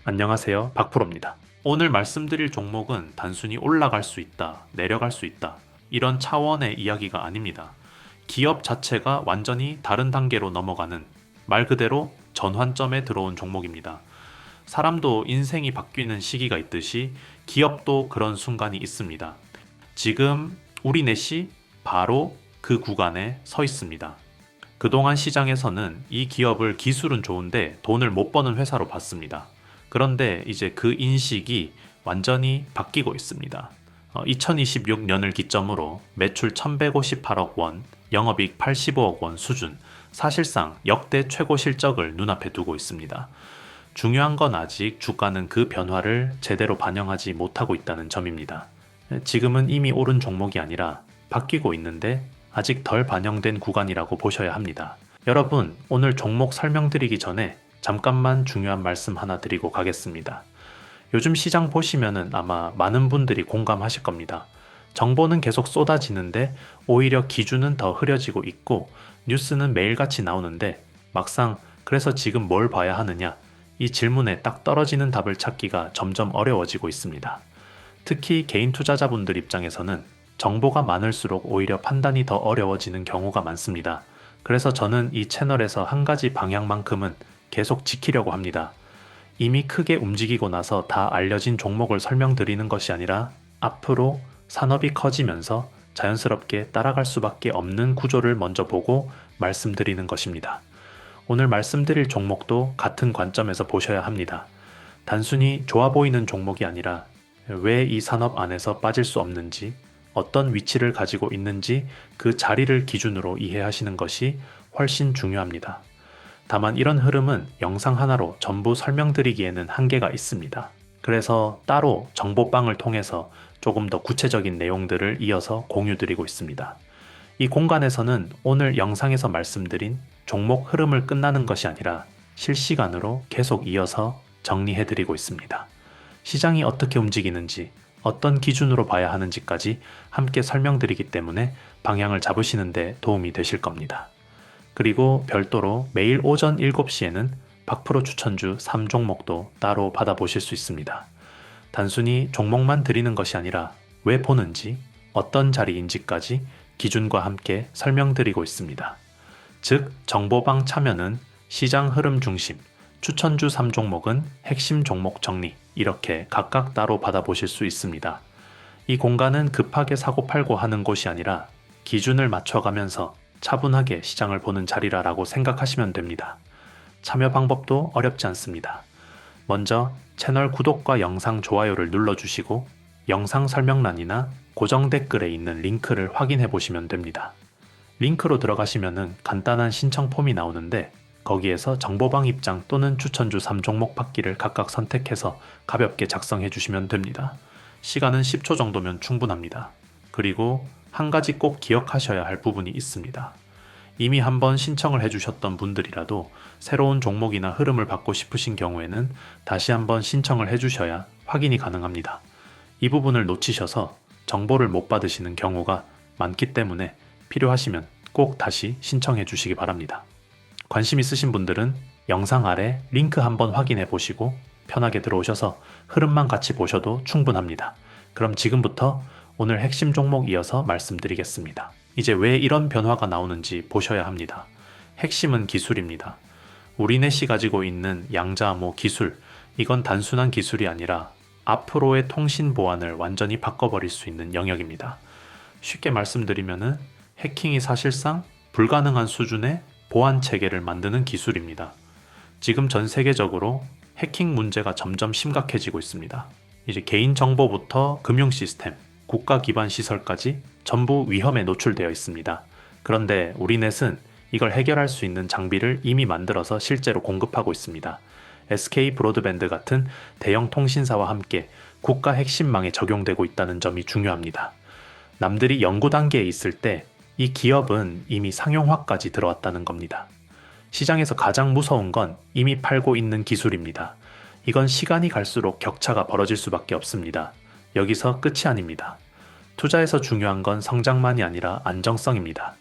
안녕하세요. 박프로입니다. 오늘 말씀드릴 종목은 단순히 올라갈 수 있다, 내려갈 수 있다, 이런 차원의 이야기가 아닙니다. 기업 자체가 완전히 다른 단계로 넘어가는 말 그대로 전환점에 들어온 종목입니다. 사람도 인생이 바뀌는 시기가 있듯이 기업도 그런 순간이 있습니다. 지금 우리넷이 바로 그 구간에 서 있습니다. 그동안 시장에서는 이 기업을 기술은 좋은데 돈을 못 버는 회사로 봤습니다. 그런데 이제 그 인식이 완전히 바뀌고 있습니다. 2026년을 기점으로 매출 1158억 원, 영업이익 85억 원 수준, 사실상 역대 최고 실적을 눈앞에 두고 있습니다. 중요한 건 아직 주가는 그 변화를 제대로 반영하지 못하고 있다는 점입니다. 지금은 이미 오른 종목이 아니라 바뀌고 있는데 아직 덜 반영된 구간이라고 보셔야 합니다. 여러분, 오늘 종목 설명드리기 전에 잠깐만 중요한 말씀 하나 드리고 가겠습니다. 요즘 시장 보시면은 아마 많은 분들이 공감하실 겁니다. 정보는 계속 쏟아지는데 오히려 기준은 더 흐려지고 있고 뉴스는 매일같이 나오는데 막상 그래서 지금 뭘 봐야 하느냐? 이 질문에 딱 떨어지는 답을 찾기가 점점 어려워지고 있습니다. 특히 개인 투자자분들 입장에서는 정보가 많을수록 오히려 판단이 더 어려워지는 경우가 많습니다. 그래서 저는 이 채널에서 한 가지 방향만큼은 계속 지키려고 합니다. 이미 크게 움직이고 나서 다 알려진 종목을 설명드리는 것이 아니라 앞으로 산업이 커지면서 자연스럽게 따라갈 수밖에 없는 구조를 먼저 보고 말씀드리는 것입니다. 오늘 말씀드릴 종목도 같은 관점에서 보셔야 합니다. 단순히 좋아 보이는 종목이 아니라 왜 이 산업 안에서 빠질 수 없는지, 어떤 위치를 가지고 있는지 그 자리를 기준으로 이해하시는 것이 훨씬 중요합니다. 다만 이런 흐름은 영상 하나로 전부 설명드리기에는 한계가 있습니다. 그래서 따로 정보방을 통해서 조금 더 구체적인 내용들을 이어서 공유드리고 있습니다. 이 공간에서는 오늘 영상에서 말씀드린 종목 흐름을 끝나는 것이 아니라 실시간으로 계속 이어서 정리해드리고 있습니다. 시장이 어떻게 움직이는지, 어떤 기준으로 봐야 하는지까지 함께 설명드리기 때문에 방향을 잡으시는 데 도움이 되실 겁니다. 그리고 별도로 매일 오전 7시에는 박프로 추천주 3종목도 따로 받아보실 수 있습니다. 단순히 종목만 드리는 것이 아니라 왜 보는지, 어떤 자리인지까지 기준과 함께 설명드리고 있습니다. 즉, 정보방 참여는 시장 흐름 중심, 추천주 3종목은 핵심 종목 정리, 이렇게 각각 따로 받아보실 수 있습니다. 이 공간은 급하게 사고팔고 하는 곳이 아니라 기준을 맞춰가면서 차분하게 시장을 보는 자리라고 생각하시면 됩니다. 참여 방법도 어렵지 않습니다. 먼저 채널 구독과 영상 좋아요를 눌러주시고 영상 설명란이나 고정 댓글에 있는 링크를 확인해 보시면 됩니다. 링크로 들어가시면은 간단한 신청 폼이 나오는데 거기에서 정보방 입장 또는 추천주 3종목 받기를 각각 선택해서 가볍게 작성해 주시면 됩니다. 시간은 10초 정도면 충분합니다. 그리고 한 가지 꼭 기억하셔야 할 부분이 있습니다. 이미 한번 신청을 해주셨던 분들이라도 새로운 종목이나 흐름을 받고 싶으신 경우에는 다시 한번 신청을 해주셔야 확인이 가능합니다. 이 부분을 놓치셔서 정보를 못 받으시는 경우가 많기 때문에 필요하시면 꼭 다시 신청해 주시기 바랍니다. 관심 있으신 분들은 영상 아래 링크 한번 확인해 보시고 편하게 들어오셔서 흐름만 같이 보셔도 충분합니다. 그럼 지금부터 오늘 핵심 종목 이어서 말씀드리겠습니다. 이제 왜 이런 변화가 나오는지 보셔야 합니다. 핵심은 기술입니다. 우리넷이 가지고 있는 양자암호 기술, 이건 단순한 기술이 아니라 앞으로의 통신 보안을 완전히 바꿔버릴 수 있는 영역입니다. 쉽게 말씀드리면은 해킹이 사실상 불가능한 수준의 보안 체계를 만드는 기술입니다. 지금 전 세계적으로 해킹 문제가 점점 심각해지고 있습니다. 이제 개인 정보부터 금융 시스템, 국가 기반 시설까지 전부 위험에 노출되어 있습니다. 그런데 우리넷은 이걸 해결할 수 있는 장비를 이미 만들어서 실제로 공급하고 있습니다. SK 브로드밴드 같은 대형 통신사와 함께 국가 핵심망에 적용되고 있다는 점이 중요합니다. 남들이 연구 단계에 있을 때 이 기업은 이미 상용화까지 들어왔다는 겁니다. 시장에서 가장 무서운 건 이미 팔고 있는 기술입니다. 이건 시간이 갈수록 격차가 벌어질 수밖에 없습니다. 여기서 끝이 아닙니다. 투자에서 중요한 건 성장만이 아니라 안정성입니다.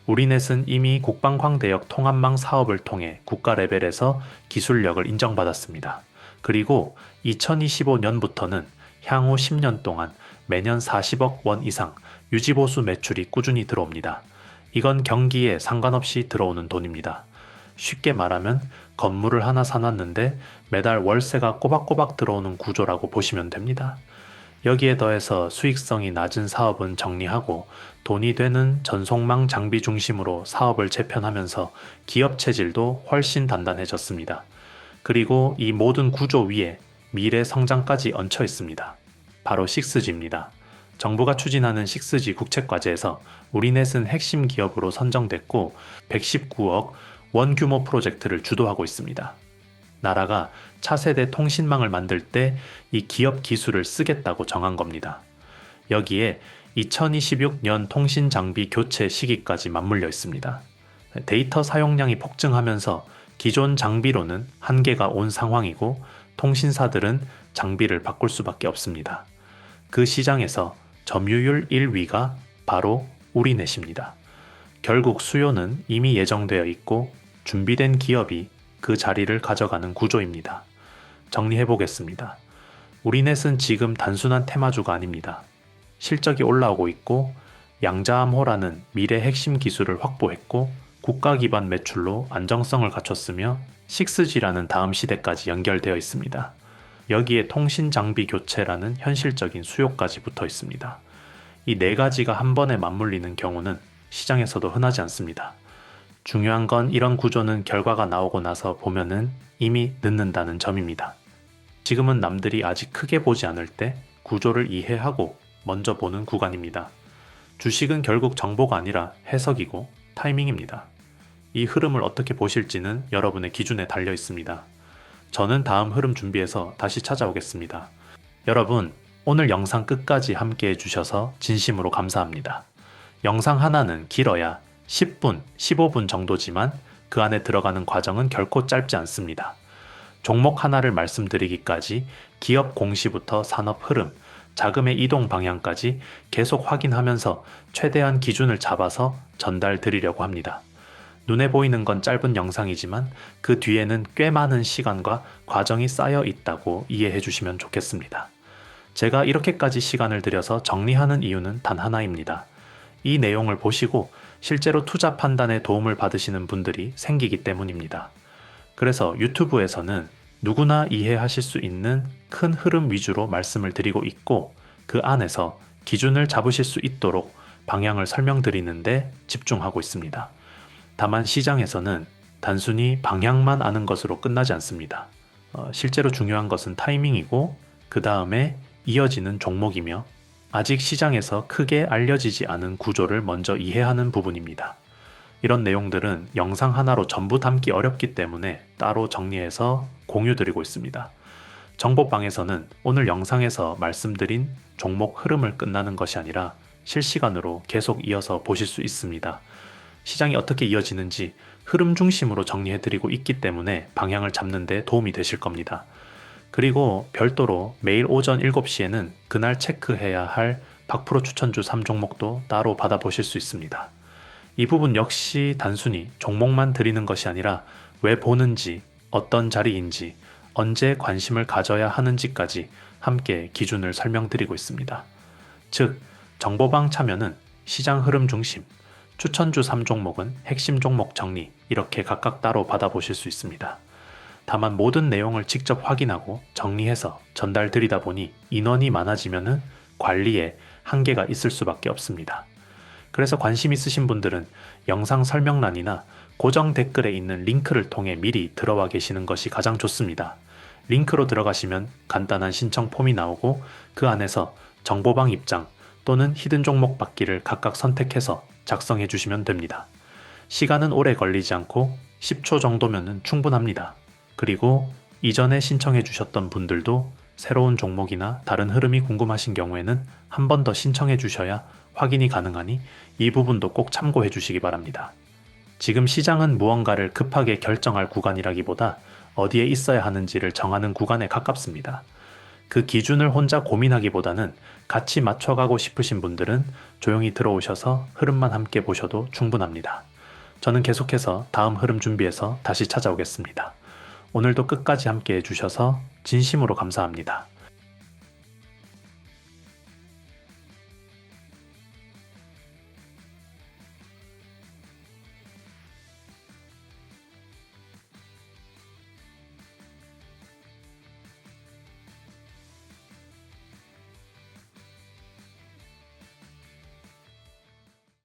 우리넷은 이미 국방광대역 통합망 사업을 통해 국가 레벨에서 기술력을 인정받았습니다. 그리고 2025년부터는 향후 10년 동안 매년 40억 원 이상 유지보수 매출이 꾸준히 들어옵니다. 이건 경기에 상관없이 들어오는 돈입니다. 쉽게 말하면 건물을 하나 사놨는데 매달 월세가 꼬박꼬박 들어오는 구조라고 보시면 됩니다. 여기에 더해서 수익성이 낮은 사업은 정리하고 돈이 되는 전송망 장비 중심으로 사업을 재편하면서 기업 체질도 훨씬 단단해졌습니다. 그리고 이 모든 구조 위에 미래 성장까지 얹혀 있습니다. 바로 6G입니다. 정부가 추진하는 6G 국책과제에서 우리넷은 핵심 기업으로 선정됐고 119억 원 규모 프로젝트를 주도하고 있습니다. 나라가 차세대 통신망을 만들 때 이 기업 기술을 쓰겠다고 정한 겁니다. 여기에 2026년 통신 장비 교체 시기까지 맞물려 있습니다. 데이터 사용량이 폭증하면서 기존 장비로는 한계가 온 상황이고 통신사들은 장비를 바꿀 수밖에 없습니다. 그 시장에서 점유율 1위가 바로 우리넷입니다. 결국 수요는 이미 예정되어 있고 준비된 기업이 그 자리를 가져가는 구조입니다. 정리해 보겠습니다. 우리넷은 지금 단순한 테마주가 아닙니다. 실적이 올라오고 있고 양자암호라는 미래 핵심 기술을 확보했고 국가 기반 매출로 안정성을 갖췄으며 6G라는 다음 시대까지 연결되어 있습니다. 여기에 통신 장비 교체라는 현실적인 수요까지 붙어 있습니다. 이 네 가지가 한 번에 맞물리는 경우는 시장에서도 흔하지 않습니다. 중요한 건 이런 구조는 결과가 나오고 나서 보면은 이미 늦는다는 점입니다. 지금은 남들이 아직 크게 보지 않을 때 구조를 이해하고 먼저 보는 구간입니다. 주식은 결국 정보가 아니라 해석이고 타이밍입니다. 이 흐름을 어떻게 보실지는 여러분의 기준에 달려 있습니다. 저는 다음 흐름 준비해서 다시 찾아오겠습니다. 여러분, 오늘 영상 끝까지 함께 해주셔서 진심으로 감사합니다. 영상 하나는 길어야 10분, 15분 정도지만 그 안에 들어가는 과정은 결코 짧지 않습니다. 종목 하나를 말씀드리기까지 기업 공시부터 산업 흐름, 자금의 이동 방향까지 계속 확인하면서 최대한 기준을 잡아서 전달 드리려고 합니다. 눈에 보이는 건 짧은 영상이지만 그 뒤에는 꽤 많은 시간과 과정이 쌓여 있다고 이해해 주시면 좋겠습니다. 제가 이렇게까지 시간을 들여서 정리하는 이유는 단 하나입니다. 이 내용을 보시고 실제로 투자 판단에 도움을 받으시는 분들이 생기기 때문입니다. 그래서 유튜브에서는 누구나 이해하실 수 있는 큰 흐름 위주로 말씀을 드리고 있고 그 안에서 기준을 잡으실 수 있도록 방향을 설명드리는데 집중하고 있습니다. 다만 시장에서는 단순히 방향만 아는 것으로 끝나지 않습니다. 실제로 중요한 것은 타이밍이고 그 다음에 이어지는 종목이며 아직 시장에서 크게 알려지지 않은 구조를 먼저 이해하는 부분입니다. 이런 내용들은 영상 하나로 전부 담기 어렵기 때문에 따로 정리해서 공유드리고 있습니다. 정보방에서는 오늘 영상에서 말씀드린 종목 흐름을 끝나는 것이 아니라 실시간으로 계속 이어서 보실 수 있습니다. 시장이 어떻게 이어지는지 흐름 중심으로 정리해드리고 있기 때문에 방향을 잡는 데 도움이 되실 겁니다. 그리고 별도로 매일 오전 7시에는 그날 체크해야 할 박프로 추천주 3종목도 따로 받아보실 수 있습니다. 이 부분 역시 단순히 종목만 드리는 것이 아니라 왜 보는지, 어떤 자리인지, 언제 관심을 가져야 하는지까지 함께 기준을 설명드리고 있습니다. 즉, 정보방 참여는 시장 흐름 중심, 추천주 3종목은 핵심 종목 정리 이렇게 각각 따로 받아보실 수 있습니다. 다만 모든 내용을 직접 확인하고 정리해서 전달 드리다 보니 인원이 많아지면은 관리에 한계가 있을 수밖에 없습니다. 그래서 관심 있으신 분들은 영상 설명란이나 고정 댓글에 있는 링크를 통해 미리 들어와 계시는 것이 가장 좋습니다. 링크로 들어가시면 간단한 신청 폼이 나오고 그 안에서 정보방 입장 또는 히든 종목 받기를 각각 선택해서 작성해 주시면 됩니다. 시간은 오래 걸리지 않고 10초 정도면 충분합니다. 그리고 이전에 신청해 주셨던 분들도 새로운 종목이나 다른 흐름이 궁금하신 경우에는 한 번 더 신청해 주셔야 확인이 가능하니 이 부분도 꼭 참고해 주시기 바랍니다. 지금 시장은 무언가를 급하게 결정할 구간이라기보다 어디에 있어야 하는지를 정하는 구간에 가깝습니다. 그 기준을 혼자 고민하기보다는 같이 맞춰가고 싶으신 분들은 조용히 들어오셔서 흐름만 함께 보셔도 충분합니다. 저는 계속해서 다음 흐름 준비해서 다시 찾아오겠습니다. 오늘도 끝까지 함께 해주셔서 진심으로 감사합니다.